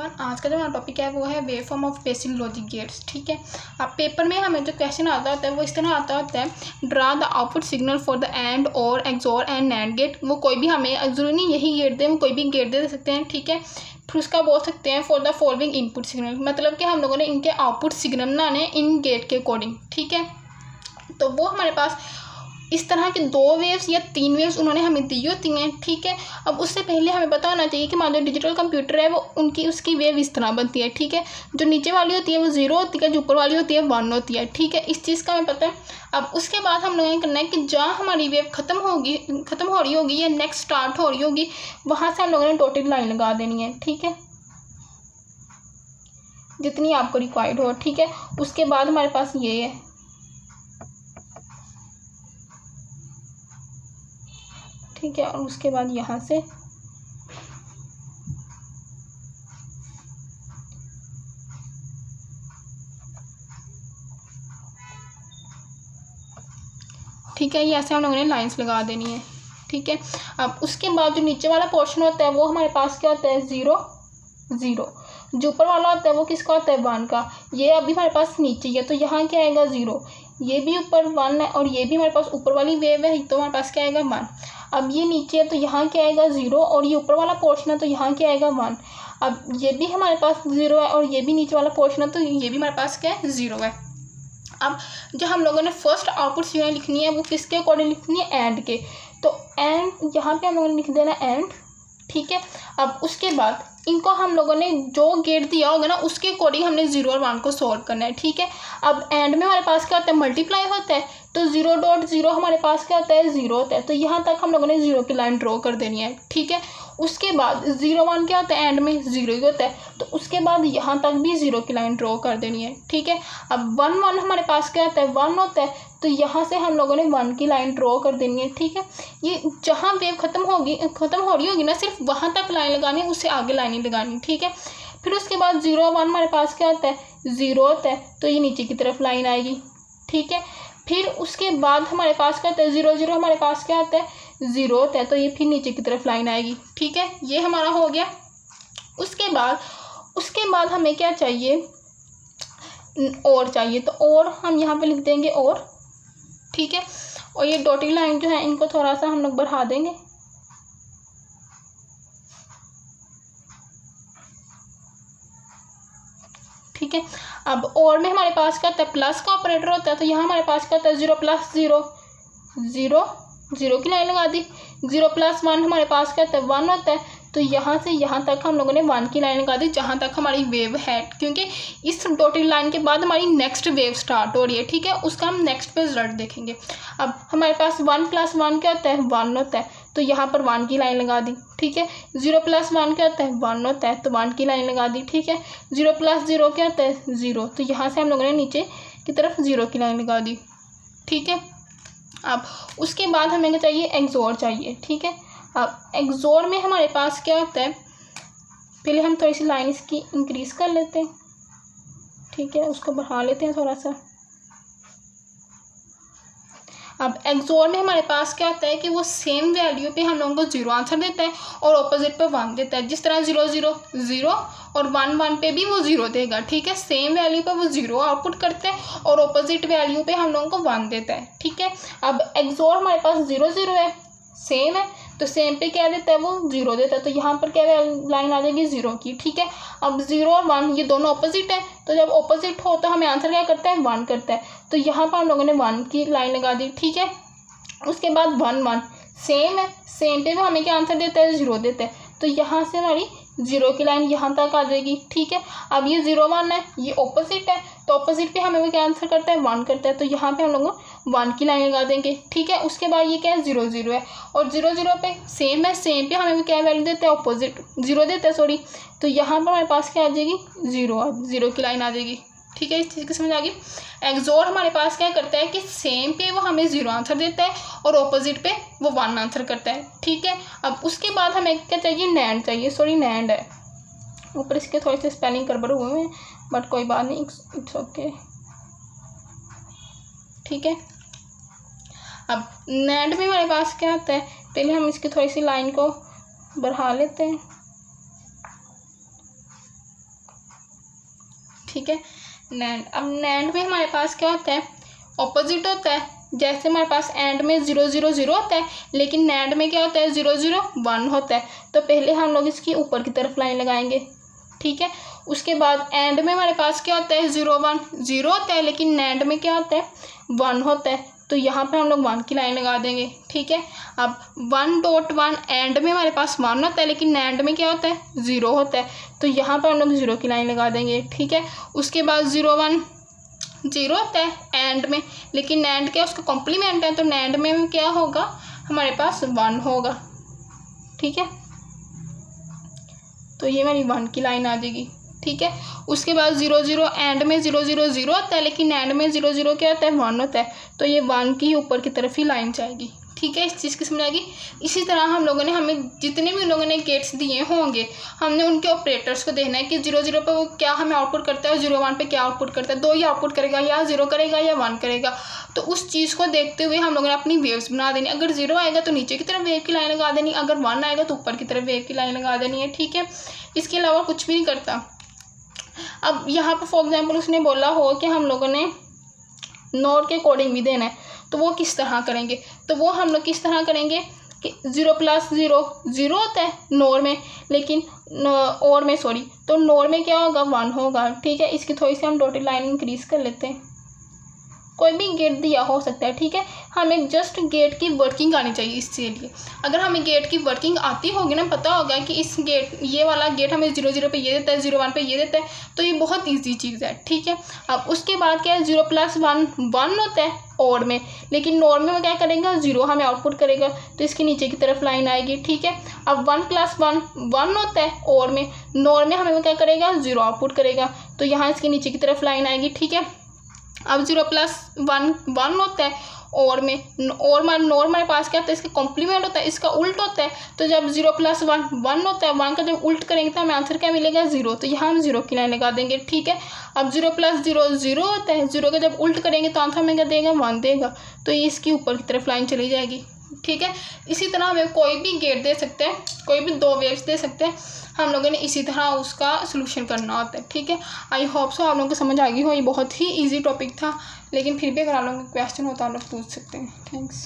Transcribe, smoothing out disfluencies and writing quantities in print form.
Everyone, आज का जो हमारा टॉपिक है वो है wave form of basic logic gates. ठीक है, अब पेपर में हमें जो क्वेश्चन आता होता है वो इस तरह आता होता है, draw the output signal for the end और एक्सोर एंड नैंड गेट। वो कोई भी हमें जरूरी नहीं यही गेट दे, वो कोई भी गेट दे सकते हैं। ठीक है, फिर उसका बोल सकते हैं for the following input signal, मतलब कि हम लोगों ने इनके आउटपुट सिग्नल बनाने इन गेट के अकॉर्डिंग। ठीक है, तो वो हमारे पास इस तरह के 2 वेव्स या 3 वेव्स उन्होंने हमें दी होती हैं। ठीक है, अब उससे पहले हमें पता होना चाहिए कि हमारा जो डिजिटल कंप्यूटर है वो उसकी वेव इस तरह बनती है। ठीक है, जो नीचे वाली होती है वो 0 होती है, जो ऊपर वाली होती है 1 होती है। ठीक है, इस चीज़ का हमें पता है। अब उसके बाद हम लोगों ने करना है कि जहाँ हमारी वेव ख़त्म हो रही होगी या नेक्स्ट स्टार्ट हो रही होगी, वहाँ से हम लोगों ने डॉटेड लाइन लगा देनी है। ठीक है, जितनी आपको रिक्वायर्ड हो। ठीक है, उसके बाद हमारे पास ये है। ठीक है, और उसके बाद यहाँ से ठीक है, ये ऐसे हम लोगों ने लाइंस लगा देनी है। ठीक है, अब उसके बाद जो नीचे वाला पोर्शन होता है वो हमारे पास क्या होता है, 0 0। जो ऊपर वाला होता है वो किसका होता है, 1 का। ये अभी हमारे पास नीचे है तो यहाँ क्या आएगा, 0। ये भी ऊपर 1 है और ये भी हमारे पास ऊपर वाली वेव है तो हमारे पास क्या आएगा, 1। अब ये नीचे है तो यहाँ क्या आएगा, 0, और ये ऊपर वाला पोर्शन है तो यहाँ क्या आएगा, 1। अब ये भी हमारे पास 0 है और ये भी नीचे वाला पोर्शन है तो ये भी हमारे पास क्या है, 0 है। अब जो हम लोगों ने फर्स्ट आउटपुट सिग्नल लिखनी है वो किसके अकॉर्डिंग लिखनी है, एंड के। तो एंड यहाँ पे हम लोगों ने लिख देना एंड। ठीक है, अब उसके बाद इनको हम लोगों ने जो गेट दिया होगा ना उसके अकॉर्डिंग हमने 0 और 1 को सॉल्व करना है। ठीक है, अब एंड में हमारे पास क्या होता है, मल्टीप्लाई होता है, तो 0.0 हमारे पास क्या होता है, 0 होता है। तो यहाँ तक हम लोगों ने 0 की लाइन ड्रॉ कर देनी है। ठीक है, उसके बाद 0 1 क्या होता है, एंड में 0 ही होता है, तो उसके बाद यहाँ तक भी 0 की लाइन ड्रॉ कर देनी है। ठीक है, अब 1 1 हमारे पास क्या होता है, 1 होता है, तो यहाँ से हम लोगों ने 1 की लाइन ड्रॉ कर देनी है। ठीक है, ये जहाँ वेव ख़त्म हो रही होगी ना, सिर्फ वहाँ तक लाइन लगानी है, उससे आगे लाइन नहीं लगानी। ठीक है, फिर उसके बाद 0 1 हमारे पास क्या होता है, 0 होता है, तो ये नीचे की तरफ लाइन आएगी। ठीक है, फिर उसके बाद हमारे पास क्या होता है, 0 0 हमारे पास क्या होता है, 0 होता है, तो ये फिर नीचे की तरफ लाइन आएगी। ठीक है, ये हमारा हो गया। उसके बाद हमें क्या चाहिए, और चाहिए, तो और हम यहाँ पे लिख देंगे और। ठीक है, और ये डॉटेड लाइन जो है इनको थोड़ा सा हम लोग बढ़ा देंगे। ठीक है, अब और में हमारे पास क्या होता है, प्लस का ऑपरेटर होता है, तो यहाँ हमारे पास क्या होता है, 0 + 0 0 0 की लाइन लगा दी। 0 + 1 हमारे पास क्या होता है, 1 होता है, तो यहाँ से यहाँ तक हम लोगों ने 1 की लाइन लगा दी जहाँ तक हमारी वेव है, क्योंकि इस डॉटेड लाइन के बाद हमारी नेक्स्ट वेव स्टार्ट हो रही है। ठीक है, उसका हम नेक्स्ट पे रिजल्ट देखेंगे। अब हमारे पास 1 + 1 क्या होता है, 1 होता है, तो यहाँ पर 1 की लाइन लगा दी। ठीक है, 0 + 1 क्या होता है, 1 होता है, तो 1 की लाइन लगा दी। ठीक है, 0 + 0 क्या होता है, 0, तो यहाँ से हम लोगों ने नीचे की तरफ 0 की लाइन लगा दी। ठीक है, अब उसके बाद हमें क्या चाहिए, एक्सोर चाहिए। ठीक है, अब एक्सोर में हमारे पास क्या होता है, पहले हम थोड़ी सी लाइन इसकी इंक्रीज़ कर लेते हैं। ठीक है, उसको बढ़ा लेते हैं थोड़ा सा। अब एक्सोर में हमारे पास क्या होता है कि वो सेम वैल्यू पे हम लोगों को 0 आंसर देता है और ऑपोजिट पे 1 देता है। जिस तरह 0 0 0 और 1 1 पे भी वो 0 देगा। ठीक है, सेम वैल्यू पे वो 0 आउटपुट करता है और ऑपोजिट वैल्यू पे हम लोगों को 1 देता है। ठीक है, अब एक्सोर हमारे पास 0 0 है, सेम है, तो सेम पे क्या देता है, वो 0 देता है, तो यहाँ पर क्या लाइन आ जाएगी, 0 की। ठीक है, अब 0 और 1 ये दोनों ऑपोजिट है, तो जब ऑपोजिट हो तो हमें आंसर क्या करता है, 1 करता है, तो यहाँ पर हम लोगों ने 1 की लाइन लगा दी। ठीक है, उसके बाद 1 1 सेम है, सेम पे भी हमें क्या आंसर देता है, 0 देता है, तो यहाँ से हमारी 0 की लाइन यहाँ तक आ जाएगी। ठीक है, अब ये 0 1 है, ये ऑपोजिट है, तो ऑपोजिट पे हमें वो क्या आंसर करता है, 1 करता है, तो यहाँ पे हम लोग 1 की लाइन लगा देंगे। ठीक है, उसके बाद ये क्या है, 0 0 है, और 0 0 पे सेम है, सेम पे हमें वो क्या वैल्यू देता है, ऑपोजिट 0 देता है, सॉरी, तो यहाँ पर हमारे पास क्या आ जाएगी, 0 की लाइन आ जाएगी। ठीक है, इस चीज़ की समझ आ गई। एक्सोर हमारे पास क्या करता है कि सेम पे वो हमें 0 आंसर देता है और ऑपोजिट पे वो 1 आंसर करता है। ठीक है, अब उसके बाद हमें क्या चाहिए, नैंड चाहिए, सॉरी नैंड है, ऊपर इसके थोड़े से स्पेलिंग गड़बड़ हुए हैं, बट कोई बात नहीं, इट्स ओके। ठीक है, अब नैंड में हमारे पास क्या होता है, पहले हम इसकी थोड़ी सी लाइन को बढ़ा लेते हैं। ठीक है। नैंड, अब नैंड में हमारे पास क्या होता है, ऑपोजिट होता है। जैसे हमारे पास एंड में 0 0 0 होता है, लेकिन नैंड में क्या होता है, 0 0 1 होता है। तो पहले हम लोग इसकी ऊपर की तरफ लाइन लगाएंगे, ठीक है। उसके बाद एंड में हमारे पास क्या होता है, 0 1 0 होता है, लेकिन नैंड में क्या होता है, 1 होता है। तो यहाँ पे हम लोग 1 की लाइन लगा देंगे, ठीक है। अब 1.1 एंड में हमारे पास 1 होता है, लेकिन नैंड में क्या होता है, 0 होता है। तो यहाँ पर हम लोग 0 की लाइन लगा देंगे, ठीक है। उसके बाद 0 1 0 होता है एंड में, लेकिन नैंड क्या उसका कॉम्प्लीमेंट है, तो नैंड में क्या होगा, हमारे पास 1 होगा, ठीक है। तो ये मेरी 1 की लाइन आ जाएगी, ठीक है। उसके बाद 0 0 एंड में 0 0 0 होता है, लेकिन एंड में 0 0 क्या होता है, 1 होता है। तो ये 1 की ऊपर की तरफ ही लाइन जाएगी, ठीक है। इस चीज़ की समझ आएगी। इसी तरह हम लोगों ने, हमें जितने भी लोगों ने गेट्स दिए होंगे, हमने उनके ऑपरेटर्स को देखना है कि 0 0 पर वो क्या हमें आउटपुट करता है और 0 1 पे क्या आउटपुट करता है। 2 ही आउटपुट करेगा, या 0 करेगा या 1 करेगा। तो उस चीज़ को देखते हुए हम लोगों ने अपनी वेव्स बना देनी। अगर 0 आएगा तो नीचे की तरफ वेव की लाइन लगा देनी, अगर 1 आएगा तो ऊपर की तरफ वेव की लाइन लगा देनी है, ठीक है। इसके अलावा कुछ भी नहीं करता। अब यहाँ पर फॉर एग्जाम्पल उसने बोला हो कि हम लोगों ने नोड के अकॉर्डिंग भी देना है, तो वो किस तरह करेंगे, तो वो हम लोग किस तरह करेंगे कि 0 + 0 0 होता है नोड में, लेकिन और में सॉरी, तो नोड में क्या होगा, 1 होगा, ठीक है। इसकी थोड़ी सी हम डॉटेड लाइन इंक्रीज कर लेते हैं। कोई भी गेट दिया हो सकता है, ठीक है। हमें जस्ट गेट की वर्किंग आनी चाहिए इसके लिए। अगर हमें गेट की वर्किंग आती होगी ना, पता होगा कि इस गेट, ये वाला गेट हमें 0 0 पे ये देता है, 0 1 पे ये देता है, तो ये बहुत ईजी चीज़ है, ठीक है। अब उसके बाद क्या है, 0 + 1 1 होता है और में, लेकिन नॉर्म में वो क्या करेगा, 0 हमें आउटपुट करेगा, तो इसके नीचे की तरफ लाइन आएगी, ठीक है। अब 1 + 1 1 होता है और में, नॉर्म में हमें वो क्या करेगा, 0 आउटपुट करेगा, तो यहाँ इसके नीचे की तरफ लाइन आएगी, ठीक है। अब 0 + 1 1 होता है और में, और नॉर्म हमारे पास क्या होता है, इसका कॉम्प्लीमेंट होता है, इसका उल्ट होता है। तो जब 0 + 1 1 होता है, 1 का जब उल्ट करेंगे तो हमें आंसर क्या मिलेगा, 0। तो यहाँ हम 0 की लाइन लगा देंगे, ठीक है। अब 0 + 0 0 होता है, 0 का जब उल्ट करेंगे तो आंसर हमें क्या देगा, 1 देगा। तो ये इसकी ऊपर की तरफ लाइन चली जाएगी, ठीक है। इसी तरह हमें कोई भी गेट दे सकते हैं, कोई भी 2 वेव्स दे सकते हैं, हम लोगों ने इसी तरह उसका सोल्यूशन करना होता है, ठीक है। आई होप सो आप लोगों को समझ आ गई हो। ये बहुत ही इजी टॉपिक था, लेकिन फिर भी अगर आप लोगों को क्वेश्चन हो तो आप लोग पूछ सकते हैं। थैंक्स।